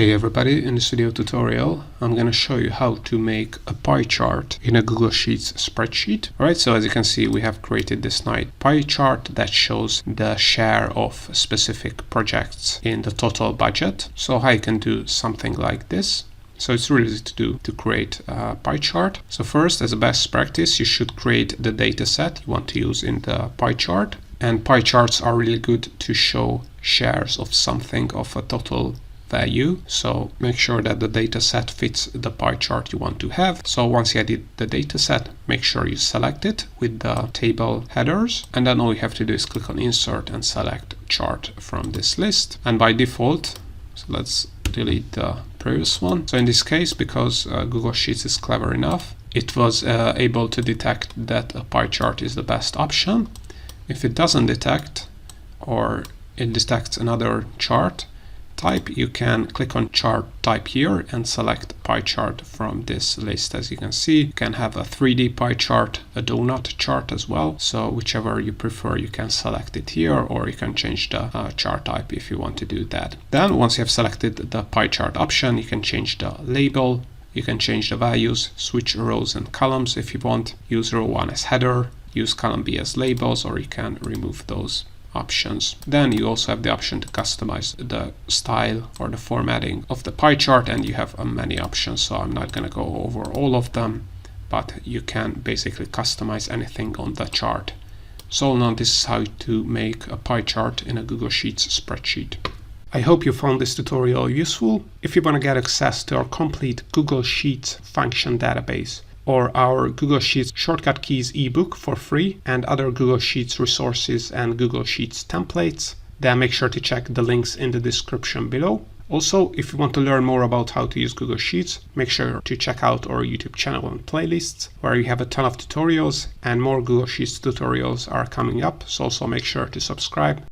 Hey everybody, in this video tutorial I'm going to show you how to make a pie chart in a Google Sheets spreadsheet. Alright, so as you can see we have created this nice pie chart that shows the share of specific projects in the total budget. So how you can do something like this. So it's really easy to do to create a pie chart. So first, as a best practice, you should create the data set you want to use in the pie chart. And pie charts are really good to show shares of something of a total value. So make sure that the data set fits the pie chart you want to have. So once you edit the data set, make sure you select it with the table headers. And then all you have to do is click on Insert and select Chart from this list. And by default, so let's delete the previous one. So in this case, because Google Sheets is clever enough, it was able to detect that a pie chart is the best option. If it doesn't detect, or it detects another chart type, you can click on chart type here and select pie chart from this list. As you can see, you can have a 3D pie chart, a donut chart as well. So whichever you prefer, you can select it here, or you can change the chart type if you want to do that. Then once you have selected the pie chart option, you can change the label, you can change the values, switch rows and columns if you want, use row 1 as header, use column B as labels, or you can remove those options. Then you also have the option to customize the style or the formatting of the pie chart, and you have many options, so I'm not going to go over all of them, but you can basically customize anything on the chart. So now this is how to make a pie chart in a Google Sheets spreadsheet. I hope you found this tutorial useful. If you want to get access to our complete Google Sheets function database, or our Google Sheets Shortcut Keys ebook for free, and other Google Sheets resources and Google Sheets templates, then make sure to check the links in the description below. Also, if you want to learn more about how to use Google Sheets, make sure to check out our YouTube channel and playlists, where you have a ton of tutorials, and more Google Sheets tutorials are coming up, so also make sure to subscribe.